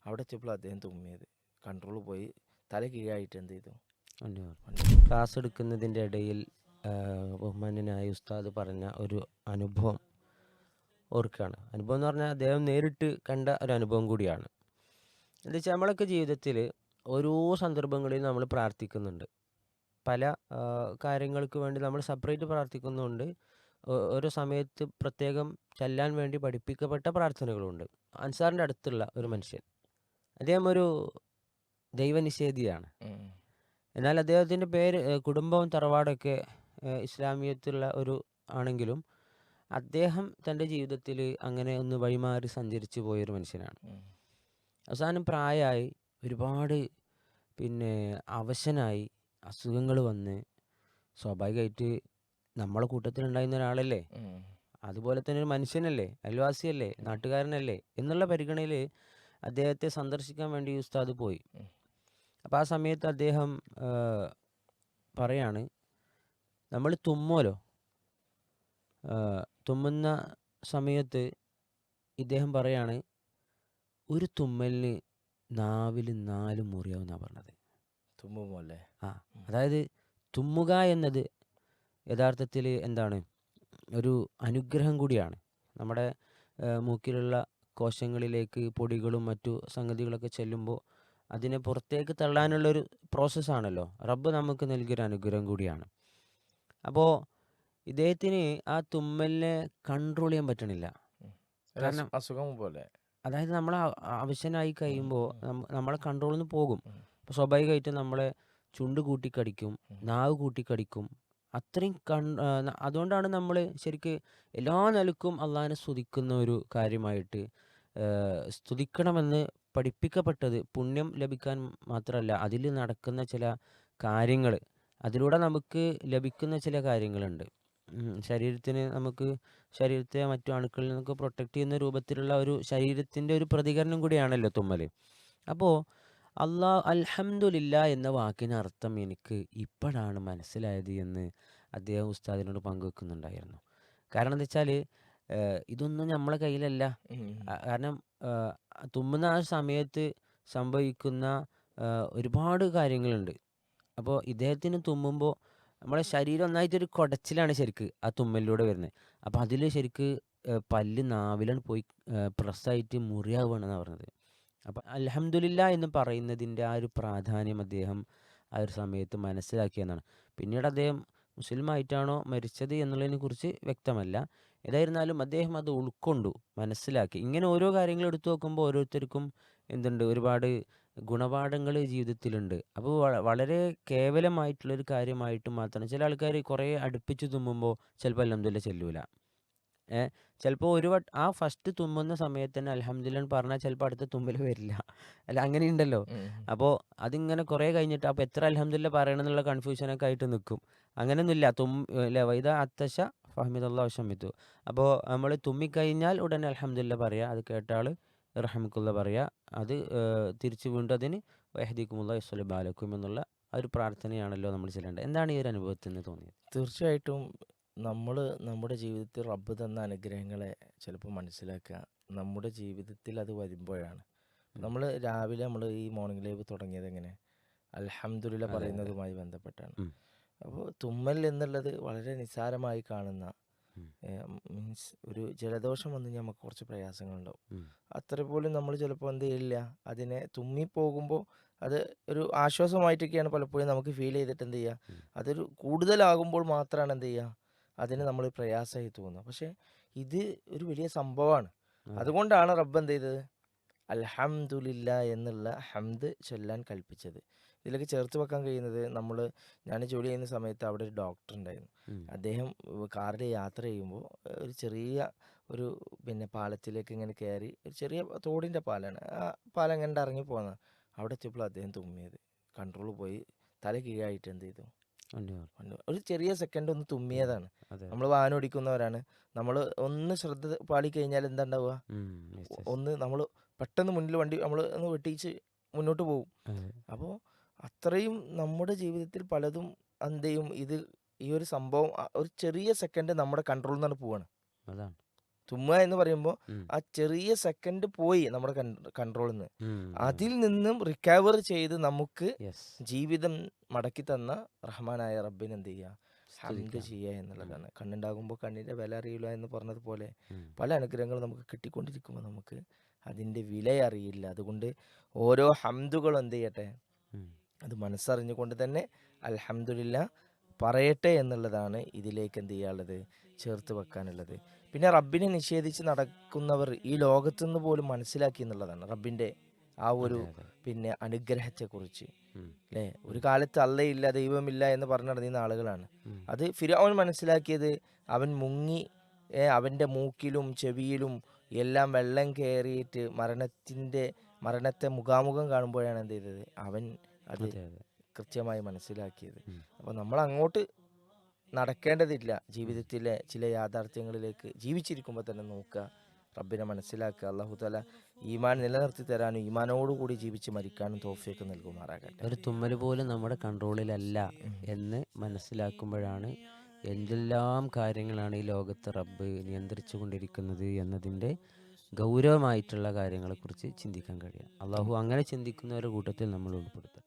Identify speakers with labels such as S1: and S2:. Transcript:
S1: അവിടെ എത്തിയപ്പോൾ അദ്ദേഹം തുമ്മിയത്. കൺട്രോൾ പോയി തല കീഴായിട്ട് എന്ത് ചെയ്തു?
S2: ക്ലാസ് എടുക്കുന്നതിൻ്റെ ഇടയിൽ ബഹുമാന്യനായ ഉസ്താദ് പറഞ്ഞ ഒരു അനുഭവം ഓർക്കുകയാണ്. അനുഭവം എന്ന് പറഞ്ഞാൽ അദ്ദേഹം നേരിട്ട് കണ്ട ഒരു അനുഭവം കൂടിയാണ്. എന്താ വെച്ചാൽ നമ്മളൊക്കെ ജീവിതത്തിൽ ഓരോ സന്ദർഭങ്ങളിൽ നമ്മൾ പ്രാർത്ഥിക്കുന്നുണ്ട്. പല കാര്യങ്ങൾക്ക് വേണ്ടി നമ്മൾ സെപ്പറേറ്റ് പ്രാർത്ഥിക്കുന്നുണ്ട്. ഓരോ സമയത്ത് പ്രത്യേകം ചെല്ലാൻ വേണ്ടി പഠിപ്പിക്കപ്പെട്ട പ്രാർത്ഥനകളുണ്ട്. അൻസാറിൻ്റെ അടുത്തുള്ള ഒരു മനുഷ്യൻ, അദ്ദേഹം ഒരു ദൈവനിഷേധിയാണ്. എന്നാൽ അദ്ദേഹത്തിൻ്റെ പേര്, കുടുംബവും തറവാടൊക്കെ ഇസ്ലാമിയത്തുള്ള ഒരു ആണെങ്കിലും അദ്ദേഹം തൻ്റെ ജീവിതത്തിൽ അങ്ങനെ ഒന്ന് വഴിമാറി സഞ്ചരിച്ചു പോയൊരു മനുഷ്യനാണ്. അവസാനം പ്രായമായി, ഒരുപാട് അവശനായി, അസുഖങ്ങൾ വന്ന്, സ്വാഭാവികമായിട്ട് നമ്മളെ കൂട്ടത്തിലുണ്ടായിരുന്ന ഒരാളല്ലേ, അതുപോലെ തന്നെ ഒരു മനുഷ്യനല്ലേ, അയൽവാസിയല്ലേ, നാട്ടുകാരനല്ലേ എന്നുള്ള പരിഗണനയിൽ അദ്ദേഹത്തെ സന്ദർശിക്കാൻ വേണ്ടി ഉസ്താദ് പോയി. അപ്പോൾ ആ സമയത്ത് അദ്ദേഹം പറയാണ്, നമ്മൾ തുമ്മുമല്ലോ, തുമ്മുന്ന സമയത്ത് ഇദ്ദേഹം പറയാണ്, ഒരു തുമ്മലിന് നാവിൽ 4 മുറിയാവുന്നാണ് പറഞ്ഞത്.
S1: തുമ്മുമോ അല്ലേ?
S2: അതായത് തുമ്മുക എന്നത് യഥാർത്ഥത്തിൽ എന്താണ്, ഒരു അനുഗ്രഹം കൂടിയാണ്. നമ്മുടെ മൂക്കിലുള്ള കോശങ്ങളിലേക്ക് പൊടികളും മറ്റു സംഗതികളൊക്കെ ചെല്ലുമ്പോൾ അതിനെ പുറത്തേക്ക് തള്ളാനുള്ളൊരു പ്രോസസ്സാണല്ലോ. റബ്ബ് നമുക്ക് നൽകിയൊരു അനുഗ്രഹം കൂടിയാണ്. അപ്പോൾ ഇദ്ദേഹത്തിന് ആ തുമ്മലിനെ കൺട്രോൾ ചെയ്യാൻ പറ്റണില്ല. കാരണം
S1: അസുഖം പോലെ,
S2: അതായത് നമ്മൾ അവശനായി കഴിയുമ്പോൾ നമ്മളെ കൺട്രോളിൽ നിന്ന് പോകും. അപ്പോൾ സ്വാഭാവികമായിട്ടും നമ്മളെ ചുണ്ട് കൂട്ടിക്കടിക്കും, നാവ് കൂട്ടിക്കടിക്കും. അത്രയും അതുകൊണ്ടാണ് നമ്മൾ ശരിക്ക് എല്ലാ നിലക്കും അള്ളാഹിനെ സ്തുതിക്കുന്ന ഒരു കാര്യമായിട്ട് സ്തുതിക്കണമെന്ന് പഠിപ്പിക്കപ്പെട്ടത്. പുണ്യം ലഭിക്കാൻ മാത്രമല്ല, അതിൽ നടക്കുന്ന ചില കാര്യങ്ങൾ, അതിലൂടെ നമുക്ക് ലഭിക്കുന്ന ചില കാര്യങ്ങളുണ്ട്. ശരീരത്തെ മറ്റു അണുക്കളിൽ നിന്നൊക്കെ പ്രൊട്ടക്റ്റ് ചെയ്യുന്ന രൂപത്തിലുള്ള ഒരു ശരീരത്തിൻ്റെ ഒരു പ്രതികരണം കൂടിയാണല്ലോ തുമ്മൽ. അപ്പോൾ അൽഹംദുലില്ലാ എന്ന വാക്കിന് അർത്ഥം എനിക്ക് ഇപ്പോഴാണ് മനസ്സിലായത് എന്ന് അദ്ദേഹം ഉസ്താദിനോട് പങ്കുവെക്കുന്നുണ്ടായിരുന്നു. കാരണം എന്താ വെച്ചാൽ ഇതൊന്നും നമ്മളെ കയ്യിലല്ല. കാരണം തുമ്മുന്ന ആ സമയത്ത് സംഭവിക്കുന്ന ഒരുപാട് കാര്യങ്ങളുണ്ട്. അപ്പോൾ ഇദ്ദേഹത്തിന് തുമ്മുമ്പോൾ നമ്മളെ ശരീരം ഒന്നായിട്ടൊരു കുടച്ചിലാണ് ശരിക്ക് ആ തുമ്മലിലൂടെ വരുന്നത്. അപ്പോൾ അതിൽ ശരിക്ക് പല്ല് നാവിലാണ് പോയി പ്രസ്സായിട്ട് മുറിയാവുകയാണെന്നാണ് പറഞ്ഞത്. അപ്പം അൽഹംദുലില്ലാ എന്ന് പറയുന്നതിൻ്റെ ആ ഒരു പ്രാധാന്യം അദ്ദേഹം ആ ഒരു സമയത്ത് മനസ്സിലാക്കിയെന്നാണ്. പിന്നീട് അദ്ദേഹം മുസ്ലിമായിട്ടാണോ മരിച്ചത് എന്നുള്ളതിനെ കുറിച്ച് വ്യക്തമല്ല. ഏതായിരുന്നാലും അദ്ദേഹം അത് ഉൾക്കൊണ്ടു, മനസ്സിലാക്കി. ഇങ്ങനെ ഓരോ കാര്യങ്ങൾ എടുത്തു നോക്കുമ്പോൾ ഓരോരുത്തർക്കും എന്തുണ്ട്, ഒരുപാട് ഗുണപാഠങ്ങൾ ജീവിതത്തിലുണ്ട്. അപ്പോൾ വളരെ കേവലമായിട്ടുള്ളൊരു കാര്യമായിട്ട് മാത്രം ചില ആൾക്കാർ കുറേ അടുപ്പിച്ച് തുമ്മുമ്പോൾ ചിലപ്പോൾ അൽഹംദുലില്ലാ ചെല്ലൂല. ചിലപ്പോൾ ആ ഫസ്റ്റ് തുമ്മുന്ന സമയത്ത് തന്നെ അൽഹംദുലില്ലാ പറഞ്ഞാൽ ചിലപ്പോൾ അടുത്ത തുമ്മൽ വരില്ല. അല്ല, അങ്ങനെയുണ്ടല്ലോ. അപ്പോൾ അതിങ്ങനെ കുറേ കഴിഞ്ഞിട്ട് അപ്പോൾ എത്ര അൽഹംദുലില്ലാ പറയണം എന്നുള്ള കൺഫ്യൂഷനൊക്കെ ആയിട്ട് നിൽക്കും. അങ്ങനെയൊന്നുമില്ല. വൈദ അത്തശ ഫഹ്മിദല്ലാഹു ശമിത്തു. അപ്പോൾ നമ്മൾ തുമ്മിക്കഴിഞ്ഞാൽ ഉടനെ അൽഹംദുലില്ലാ പറയുക, അത് കേട്ടാൾ റഹ്മക്കുള്ള പറയുക, അത് തിരിച്ച് വീണ്ടും അതിന് വഹദിക്കുമുള്ള യസ്വലി ബാലക്കും എന്നുള്ള ആ ഒരു പ്രാർത്ഥനയാണല്ലോ നമ്മൾ ചെല്ലേണ്ടത്. എന്താണ് ഈ ഒരു അനുഭവത്തിൽ നിന്ന് തോന്നിയത്?
S1: തീർച്ചയായിട്ടും നമ്മൾ നമ്മുടെ ജീവിതത്തിൽ റബ്ബ് തന്ന അനുഗ്രഹങ്ങളെ ചിലപ്പോൾ മനസ്സിലാക്കുക നമ്മുടെ ജീവിതത്തിൽ അത് വരുമ്പോഴാണ്. നമ്മൾ രാവിലെ ഈ മോർണിംഗ് ലൈവ് തുടങ്ങിയത് എങ്ങനെ? അൽഹംദുലില്ലാ പറയുന്നതുമായി ബന്ധപ്പെട്ടാണ്. അപ്പോൾ തുമ്മൽ എന്നുള്ളത് വളരെ നിസ്സാരമായി കാണുന്ന, മീൻസ് ഒരു ജലദോഷം വന്നു കഴിഞ്ഞാൽ നമുക്ക് കുറച്ച് പ്രയാസങ്ങളുണ്ടാവും. അത്ര പോലും നമ്മൾ ചിലപ്പോൾ എന്ത് ചെയ്യില്ല, അതിനെ തുമ്മിപ്പോകുമ്പോൾ അത് ഒരു ആശ്വാസമായിട്ടൊക്കെയാണ് പലപ്പോഴും നമുക്ക് ഫീൽ ചെയ്തിട്ട് എന്ത് ചെയ്യുക, അതൊരു കൂടുതലാകുമ്പോൾ മാത്രമാണ് എന്ത് ചെയ്യുക, അതിന് നമ്മൾ പ്രയാസമായി തോന്നുക. പക്ഷേ ഇത് ഒരു വലിയ സംഭവമാണ്. അതുകൊണ്ടാണ് റബ്ബ് എന്ത് ചെയ്തത്, അൽഹംദുലില്ലാ എന്നുള്ള ഹംദ് ചൊല്ലാൻ കൽപ്പിച്ചത്. ഇതിലേക്ക് ചേർത്ത് വെക്കാൻ കഴിയുന്നത്, ഞാൻ ജോലി ചെയ്യുന്ന സമയത്ത് അവിടെ ഒരു ഡോക്ടർ ഉണ്ടായിരുന്നു. അദ്ദേഹം കാറിൽ യാത്ര ചെയ്യുമ്പോൾ ഒരു ചെറിയ പാലത്തിലേക്ക് ഇങ്ങനെ കയറി, ഒരു ചെറിയ തോടിൻ്റെ പാലാണ്, ആ പാലം എങ്ങനെ ഇറങ്ങി പോകുന്നത്. അവിടെ എത്തിയപ്പോൾ അദ്ദേഹം തുമ്മിയത്. കൺട്രോൾ പോയി തല കീഴായിട്ട് എന്ത് ചെയ്തു, ഒരു ചെറിയ സെക്കൻഡ് ഒന്ന് തുമ്മിയതാണ്. നമ്മൾ വാഹനം ഓടിക്കുന്നവരാണ്, നമ്മൾ ഒന്ന് ശ്രദ്ധ പാളിക്കഴിഞ്ഞാൽ എന്താ ഉണ്ടാവുക, ഒന്ന് നമ്മൾ പെട്ടെന്ന് മുന്നിൽ വണ്ടി നമ്മൾ ഒന്ന് വെട്ടിച്ച് മുന്നോട്ട് പോകും. അപ്പോൾ അത്രയും നമ്മുടെ ജീവിതത്തിൽ പലതും എന്ത് ചെയ്യും, ഈ ഒരു സംഭവം ഒരു ചെറിയ സെക്കൻഡ് നമ്മുടെ കൺട്രോളിൽ നിന്നാണ് പോവാണ്. തുമ്മുക എന്ന് പറയുമ്പോൾ
S2: ഉം.
S1: ആ ചെറിയ സെക്കൻഡ് പോയി നമ്മുടെ കൺട്രോളിൽ നിന്ന്.
S2: ഉം.
S1: അതിൽ നിന്നും റിക്കവർ ചെയ്ത് നമുക്ക്
S2: യെസ്.
S1: ജീവിതം മടക്കി തന്ന റഹ്മാനായ റബ്ബിന് എന്ത് ചെയ്യുക, ഹംദ്
S2: സ്തുതിക്കാം.
S1: ചെയ്യുക എന്നുള്ളതാണ്. കണ്ണുണ്ടാകുമ്പോൾ കണ്ണിൻ്റെ വില അറിയില്ല എന്ന് പറഞ്ഞതുപോലെ
S2: ഉം.
S1: പല അനുഗ്രഹങ്ങളും നമുക്ക് കിട്ടിക്കൊണ്ടിരിക്കുമ്പോൾ നമുക്ക് അതിൻ്റെ വില അറിയില്ല. അതുകൊണ്ട് ഓരോ ഹംദുകളും എന്ത് ചെയ്യട്ടെ,
S2: ഉം.
S1: അത് മനസ്സറിഞ്ഞുകൊണ്ട് തന്നെ അൽഹംദുലില്ലാ പറയട്ടെ എന്നുള്ളതാണ് ഇതിലേക്ക് എന്ത് ചെയ്യാനുള്ളത്, ചേർത്ത് വെക്കാനുള്ളത്. പിന്നെ റബ്ബിനെ നിഷേധിച്ച് നടക്കുന്നവർ ഈ ലോകത്തുനിന്ന് പോലും മനസ്സിലാക്കി എന്നുള്ളതാണ് റബ്ബിൻ്റെ ആ ഒരു
S2: അതെ, അതെ.
S1: പിന്നെ അനുഗ്രഹത്തെക്കുറിച്ച്.
S2: ഉം.
S1: അല്ലേ, ഒരു കാലത്ത് അള്ളയില്ല ദൈവമില്ല എന്ന് പറഞ്ഞു നടന്നിരുന്ന ആളുകളാണ്.
S2: ഉം.
S1: അത് ഫിർഔൻ മനസ്സിലാക്കിയത് അവൻ മുങ്ങി അവൻ്റെ മൂക്കിലും ചെവിയിലും എല്ലാം വെള്ളം കയറിയിട്ട് മരണത്തെ മുഖാമുഖം കാണുമ്പോഴാണ് എന്ത് ചെയ്തത്, അവൻ അത്
S2: അതെ, അതെ.
S1: കൃത്യമായി മനസ്സിലാക്കിയത്.
S2: ഉം.
S1: അപ്പോൾ നമ്മൾ അങ്ങോട്ട് നടക്കേണ്ടതില്ല.
S2: ഉം.
S1: ജീവിതത്തിലെ ചില യാഥാർത്ഥ്യങ്ങളിലേക്ക് ജീവിച്ചിരിക്കുമ്പോൾ തന്നെ നോക്കുക, റബ്ബിനെ മനസ്സിലാക്കുക. അള്ളാഹു തആല ഈമാൻ നിലനിർത്തി തരാനും ഈമാനോടുകൂടി ജീവിച്ച് മരിക്കാനും തൗഫീഖ് നൽകുമാറാകട്ടെ.
S2: ഒരു തുമ്മൽ പോലും നമ്മുടെ കൺട്രോളിലല്ല
S1: ഉം.
S2: എന്ന് മനസ്സിലാക്കുമ്പോഴാണ് എന്തെല്ലാം കാര്യങ്ങളാണ് ഈ ലോകത്ത് റബ്ബ് നിയന്ത്രിച്ചു കൊണ്ടിരിക്കുന്നത് എന്നതിൻ്റെ ഗൗരവമായിട്ടുള്ള കാര്യങ്ങളെക്കുറിച്ച് ചിന്തിക്കാൻ കഴിയുക. അള്ളാഹു അങ്ങനെ ചിന്തിക്കുന്നവരുടെ കൂട്ടത്തിൽ നമ്മൾ ഉൾപ്പെടുത്തും.